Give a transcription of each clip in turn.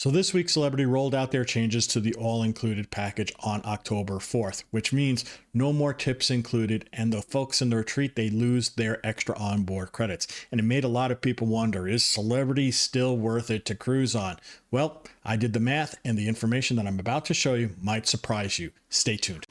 So this week, Celebrity rolled out their changes to the all-included package on October 4th, which means no more tips included, and the folks in the retreat, they lose their extra onboard credits. And it made a lot of people wonder, is Celebrity still worth it to cruise on? Well, I did the math, and the information that I'm about to show you might surprise you. Stay tuned.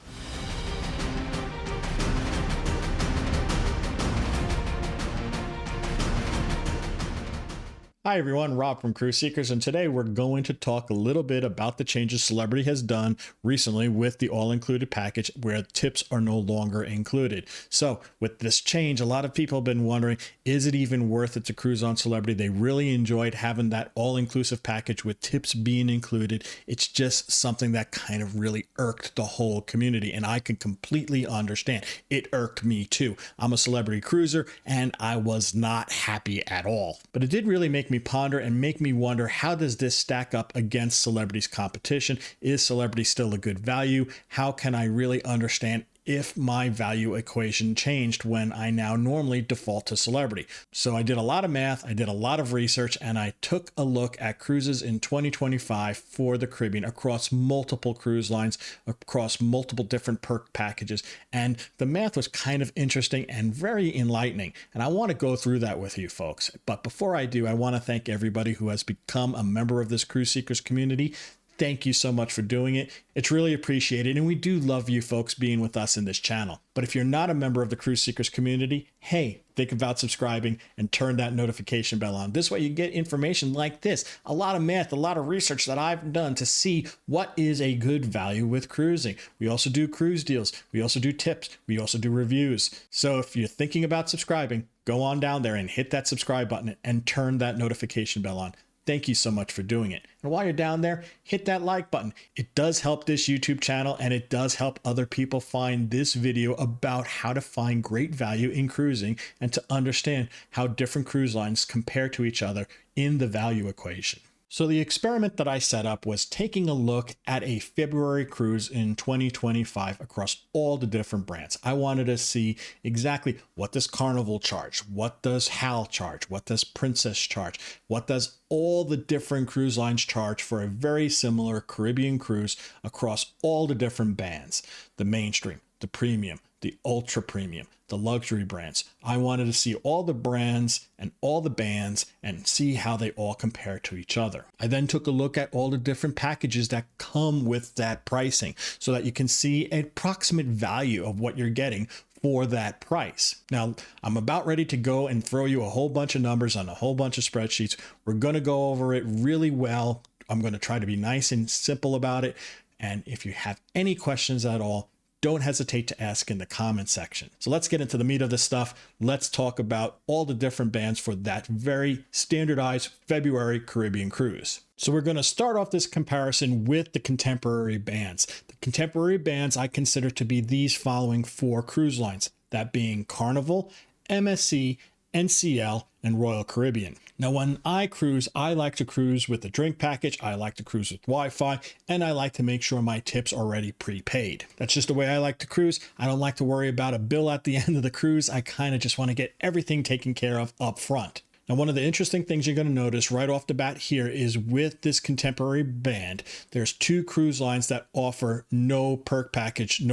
Hi everyone, Rob from Cruise Seekers, and today we're going to talk a little bit about the changes Celebrity has done recently with the all-included package where tips are no longer included. So with this change, a lot of people have been wondering, is it even worth it to cruise on Celebrity? They really enjoyed having that all-inclusive package with tips being included. It's just something that kind of really irked the whole community, and I can completely understand. It irked me too. I'm a Celebrity cruiser, and I was not happy at all. But it did really make me ponder and make me wonder, how does this stack up against Celebrity's competition? Is Celebrity still a good value? How can I really understand if my value equation changed when I now normally default to Celebrity? So I did a lot of math, I did a lot of research, and I took a look at cruises in 2025 for the Caribbean across multiple cruise lines, across multiple different perk packages. And the math was kind of interesting and very enlightening. And I want to go through that with you folks. But before I do, I want to thank everybody who has become a member of this Cruise Seekers community. Thank you so much for doing it. It's really appreciated, and we do love you folks being with us in this channel. But if you're not a member of the Cruise Seekers community, hey, think about subscribing and turn that notification bell on. This way you get information like this, a lot of math, a lot of research that I've done to see what is a good value with cruising. We also do cruise deals. We also do tips. We also do reviews. So if you're thinking about subscribing, go on down there and hit that subscribe button and turn that notification bell on. Thank you so much for doing it. And while you're down there, hit that like button. It does help this YouTube channel, and it does help other people find this video about how to find great value in cruising and to understand how different cruise lines compare to each other in the value equation. So the experiment that I set up was taking a look at a February cruise in 2025 across all the different brands. I wanted to see exactly, what does Carnival charge? What does HAL charge? What does Princess charge? What does all the different cruise lines charge for a very similar Caribbean cruise across all the different bands? The mainstream, the premium, the ultra premium, the luxury brands. I wanted to see all the brands and all the bands and see how they all compare to each other. I then took a look at all the different packages that come with that pricing so that you can see an approximate value of what you're getting for that price. Now, I'm about ready to go and throw you a whole bunch of numbers on a whole bunch of spreadsheets. We're going to go over it really well. I'm going to try to be nice and simple about it. And if you have any questions at all, don't hesitate to ask in the comment section. So let's get into the meat of this stuff. Let's talk about all the different bands for that very standardized February Caribbean cruise. So we're going to start off this comparison with the contemporary bands. The contemporary bands I consider to be these following four cruise lines, that being Carnival, MSC, NCL, and Royal Caribbean. Now, when I cruise, I like to cruise with a drink package, I like to cruise with Wi-Fi, and I like to make sure my tips are already prepaid. That's just the way I like to cruise. I don't like to worry about a bill at the end of the cruise. I kind of just want to get everything taken care of up front. Now, one of the interesting things you're going to notice right off the bat here is with this contemporary band, there's two cruise lines that offer no perk package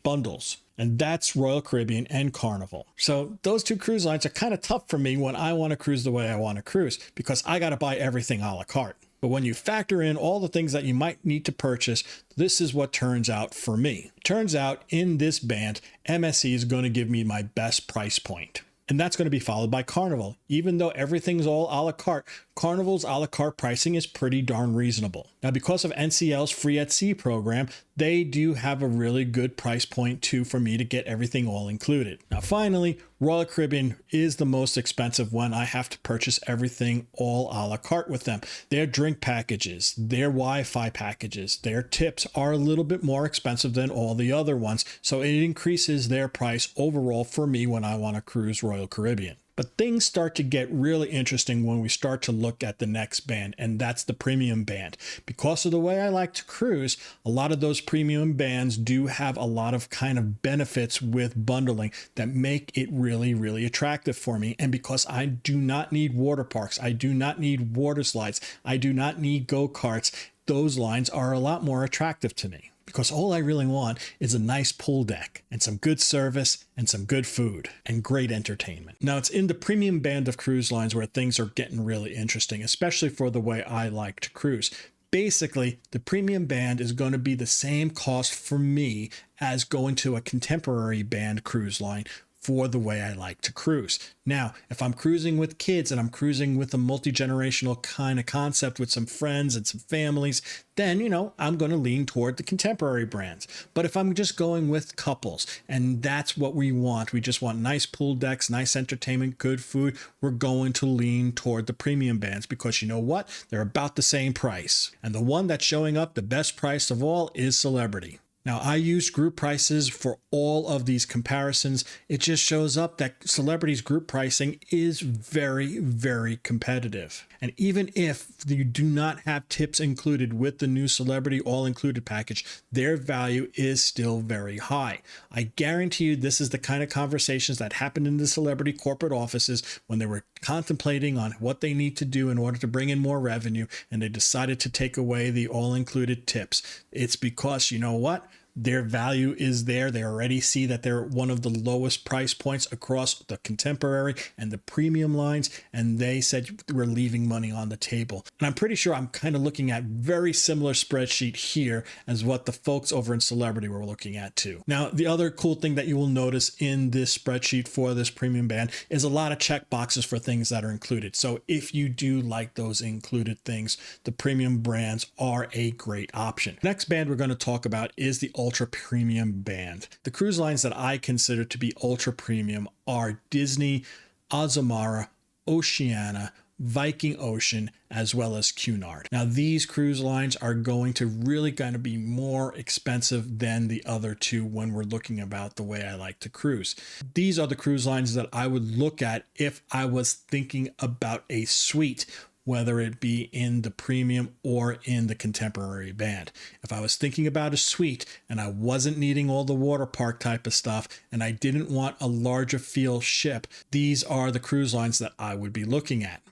bundles. And that's Royal Caribbean and Carnival. So those two cruise lines are kind of tough for me when I want to cruise the way I want to cruise, because I got to buy everything a la carte. But when you factor in all the things that you might need to purchase, this is what turns out for me. Turns out in this band, MSC is going to give me my best price point. And that's going to be followed by Carnival. Even though everything's all a la carte, Carnival's a la carte pricing is pretty darn reasonable. Now, because of NCL's Free at Sea program, they do have a really good price point too for me to get everything all included. Now, finally, Royal Caribbean is the most expensive when I have to purchase everything all a la carte with them. Their drink packages, their Wi-Fi packages, their tips are a little bit more expensive than all the other ones. So it increases their price overall for me when I want to cruise Royal Caribbean. But things start to get really interesting when we start to look at the next band, and that's the premium band. Because of the way I like to cruise, a lot of those premium bands do have a lot of kind of benefits with bundling that make it really, really attractive for me. And because I do not need water parks, I do not need water slides, I do not need go-karts, those lines are a lot more attractive to me. Because all I really want is a nice pool deck and some good service and some good food and great entertainment. Now, it's in the premium band of cruise lines where things are getting really interesting, especially for the way I like to cruise. Basically, the premium band is going to be the same cost for me as going to a contemporary band cruise line for the way I like to cruise. Now, if I'm cruising with kids and I'm cruising with a multi-generational kind of concept with some friends and some families, then, I'm going to lean toward the contemporary brands. But if I'm just going with couples and that's what we just want nice pool decks, nice entertainment, good food, we're going to lean toward the premium bands because you know what? They're about the same price. And the one that's showing up the best price of all is Celebrity. Now, I use group prices for all of these comparisons. It just shows up that Celebrity's group pricing is very, very competitive. And even if you do not have tips included with the new Celebrity all-included package, their value is still very high. I guarantee you this is the kind of conversations that happened in the Celebrity corporate offices when they were contemplating on what they need to do in order to bring in more revenue, and they decided to take away the all-included tips. It's because, you know what? Their value is there. They already see that they're one of the lowest price points across the contemporary and the premium lines, and they said we're leaving money on the table. And I'm pretty sure I'm kind of looking at very similar spreadsheet here as what the folks over in Celebrity were looking at too. Now, the other cool thing that you will notice in this spreadsheet for this premium band is a lot of check boxes for things that are included. So if you do like those included things, the premium brands are a great option. Next band we're going to talk about is the ultra premium band. The cruise lines that I consider to be ultra premium are Disney, Azamara, Oceania, Viking Ocean, as well as Cunard. Now, these cruise lines are going to be more expensive than the other two when we're looking about the way I like to cruise. These are the cruise lines that I would look at if I was thinking about a suite, whether it be in the premium or in the contemporary band. If I was thinking about a suite and I wasn't needing all the water park type of stuff and I didn't want a larger feel ship, these are the cruise lines that I would be looking at.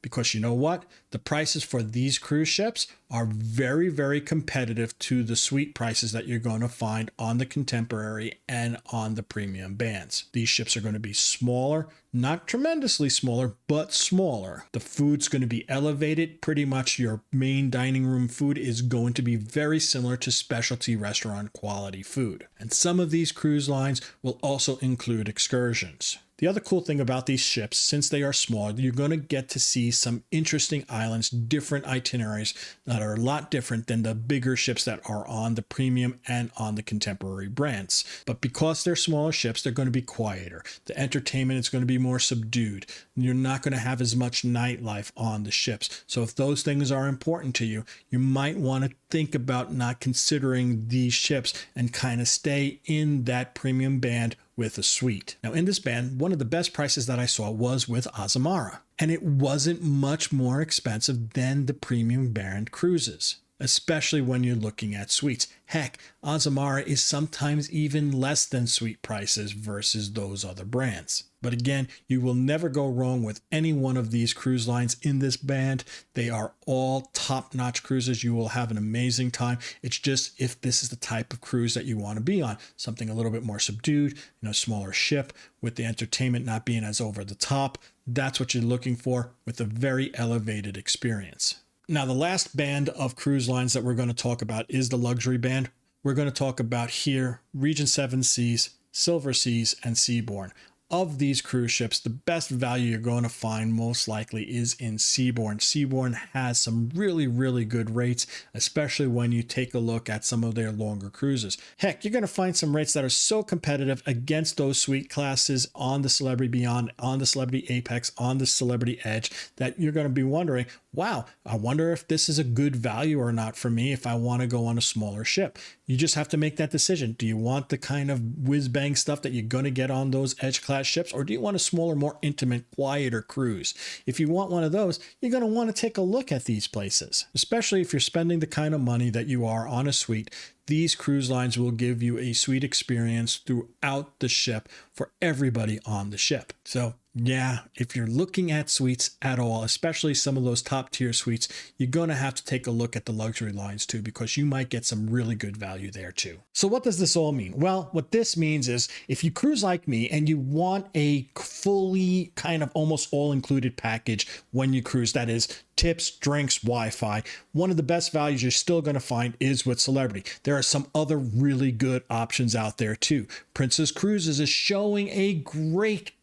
Because you know what? The prices for these cruise ships are very, very competitive to the suite prices that you're going to find on the contemporary and on the premium bands. These ships are going to be smaller, not tremendously smaller, but smaller. The food's going to be elevated. Pretty much your main dining room food is going to be very similar to specialty restaurant quality food. And some of these cruise lines will also include excursions. The other cool thing about these ships, since they are small, you're going to get to see some interesting islands, different itineraries that are a lot different than the bigger ships that are on the premium and on the contemporary brands. But because they're smaller ships, they're going to be quieter. The entertainment is going to be more subdued. You're not going to have as much nightlife on the ships. So if those things are important to you, you might want to think about not considering these ships and kind of stay in that premium band with a suite. Now, in this band, one of the best prices that I saw was with Azamara, and it wasn't much more expensive than the premium band cruises, especially when you're looking at suites. Heck, Azamara is sometimes even less than suite prices versus those other brands. But again, you will never go wrong with any one of these cruise lines in this band. They are all top-notch cruises. You will have an amazing time. It's just if this is the type of cruise that you want to be on, something a little bit more subdued, smaller ship with the entertainment not being as over the top. That's what you're looking for with a very elevated experience. Now, the last band of cruise lines that we're going to talk about is the luxury band. We're going to talk about here Region 7 Seas, Silver Seas, and Seabourn. Of these cruise ships, the best value you're going to find most likely is in Seabourn. Seabourn has some really, really good rates, especially when you take a look at some of their longer cruises. Heck, you're going to find some rates that are so competitive against those suite classes on the Celebrity Beyond, on the Celebrity Apex, on the Celebrity Edge, that you're going to be wondering, wow, I wonder if this is a good value or not for me if I want to go on a smaller ship. You just have to make that decision. Do you want the kind of whiz-bang stuff that you're going to get on those Edge class class ships, or do you want a smaller, more intimate, quieter cruise? If you want one of those, you're going to want to take a look at these places, especially if you're spending the kind of money that you are on a suite. These cruise lines will give you a suite experience throughout the ship for everybody on the ship. So yeah, if you're looking at suites at all, especially some of those top tier suites, you're going to have to take a look at the luxury lines too, because you might get some really good value there too. So what does this all mean? Well, what this means is if you cruise like me and you want a fully kind of almost all included package when you cruise, that is tips, drinks, Wi-Fi, one of the best values you're still going to find is with Celebrity. There are some other really good options out there too. Princess Cruises is showing a great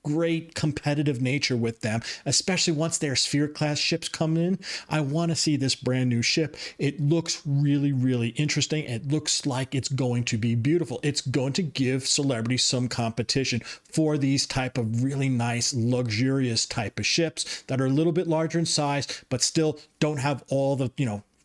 competitive nature with them, especially once their Sphere class ships come in. I want to see this brand new ship. It looks really interesting. It looks like it's going to be beautiful. It's going to give Celebrity some competition for these type of really nice, luxurious type of ships that are a little bit larger in size, but still don't have all the,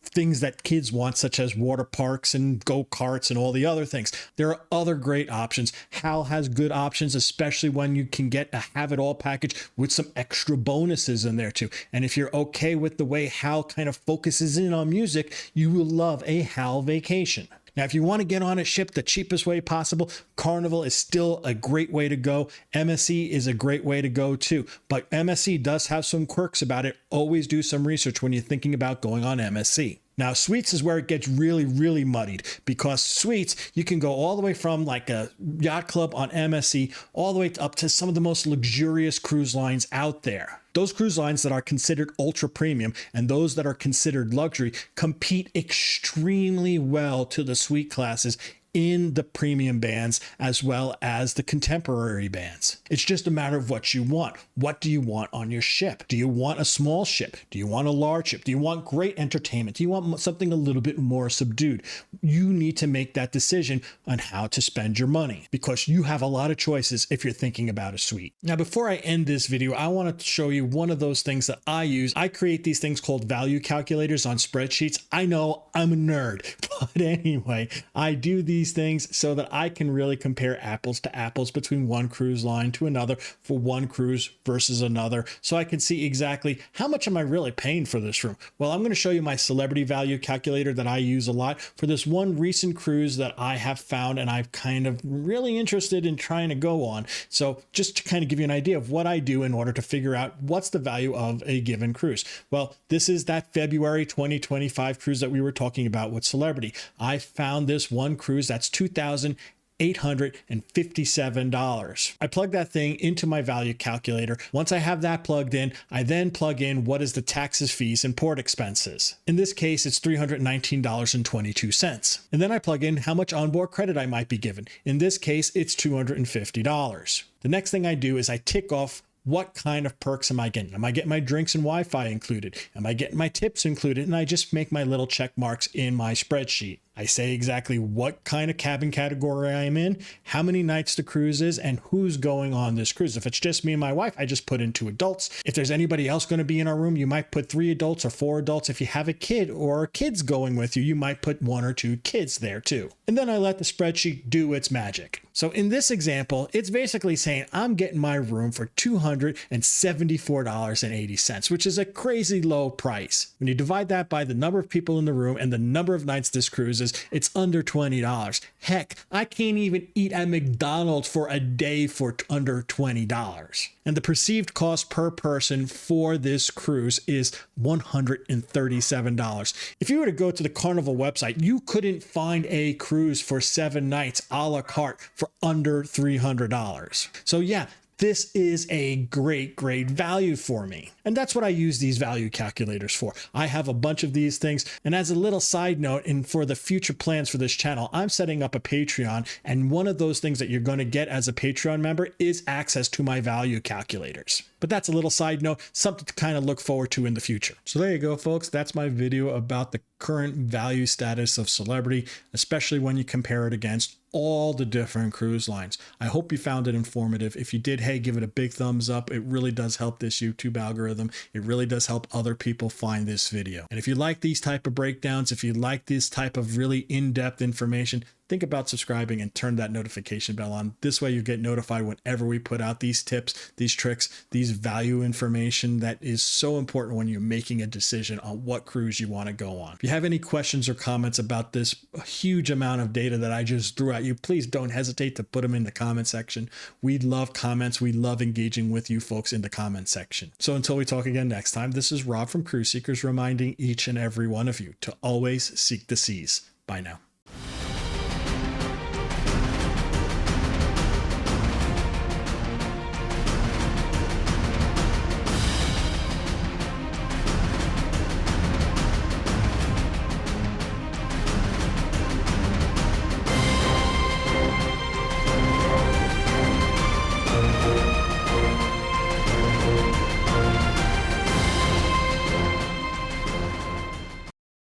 things that kids want, such as water parks and go-karts and all the other things. There are other great options. HAL has good options, especially when you can get a have-it-all package with some extra bonuses in there too. And if you're okay with the way HAL kind of focuses in on music, you will love a HAL vacation. Now, if you want to get on a ship the cheapest way possible, Carnival is still a great way to go. MSC is a great way to go too, but MSC does have some quirks about it. Always do some research when you're thinking about going on MSC. Now, suites is where it gets really muddied, because suites, you can go all the way from like a yacht club on MSC all the way up to some of the most luxurious cruise lines out there. Those cruise lines that are considered ultra premium and those that are considered luxury compete extremely well to the suite classes in the premium bands as well as the contemporary bands. It's just a matter of what you want. What do you want on your ship? Do you want a small ship? Do you want a large ship? Do you want great entertainment? Do you want something a little bit more subdued? You need to make that decision on how to spend your money, because you have a lot of choices if you're thinking about a suite. Now, before I end this video, I want to show you one of those things that I use. I create these things called value calculators on spreadsheets. I know I'm a nerd, but anyway, I do these things so that I can really compare apples to apples between one cruise line to another for one cruise versus another, so I can see exactly how much am I really paying for this room. Well, I'm going to show you my Celebrity value calculator that I use a lot for this one recent cruise that I have found and I'm kind of really interested in trying to go on. So just to kind of give you an idea of what I do in order to figure out what's the value of a given cruise. Well, this is that February 2025 cruise that we were talking about with Celebrity. I found this one cruise that's $2,857. I plug that thing into my value calculator. Once I have that plugged in, I then plug in what is the taxes, fees, and port expenses. In this case, it's $319.22. And then I plug in how much onboard credit I might be given. In this case, it's $250. The next thing I do is I tick off what kind of perks am I getting? Am I getting my drinks and Wi-Fi included? Am I getting my tips included? And I just make my little check marks in my spreadsheet. I say exactly what kind of cabin category I am in, how many nights the cruise is, and who's going on this cruise. If it's just me and my wife, I just put in 2 adults. If there's anybody else going to be in our room, you might put 3 adults or 4 adults. If you have a kid or kids going with you, you might put 1 or 2 kids there too. And then I let the spreadsheet do its magic. So in this example, it's basically saying I'm getting my room for $274.80, which is a crazy low price. When you divide that by the number of people in the room and the number of nights this cruise is, it's under $20. Heck, I can't even eat at McDonald's for a day for under $20. And the perceived cost per person for this cruise is $137. If you were to go to the Carnival website, you couldn't find a cruise for 7 nights a la carte for under $300. So yeah, this is a great value for me. And that's what I use these value calculators for. I have a bunch of these things. And as a little side note, and for the future plans for this channel, I'm setting up a Patreon. And one of those things that you're going to get as a Patreon member is access to my value calculators. But that's a little side note, something to kind of look forward to in the future. So there you go, folks. That's my video about the current value status of Celebrity, especially when you compare it against all the different cruise lines. I hope you found it informative. If you did, hey, give it a big thumbs up. It really does help this YouTube algorithm. It really does help other people find this video. And if you like these type of breakdowns, if you like this type of really in-depth information, think about subscribing and turn that notification bell on. This way you get notified whenever we put out these tips, these tricks, these value information that is so important when you're making a decision on what cruise you want to go on. If you have any questions or comments about this huge amount of data that I just threw at you, please don't hesitate to put them in the comment section. We love comments. We love engaging with you folks in the comment section. So until we talk again next time, this is Rob from Cruise Seekers reminding each and every one of you to always seek the seas. Bye now.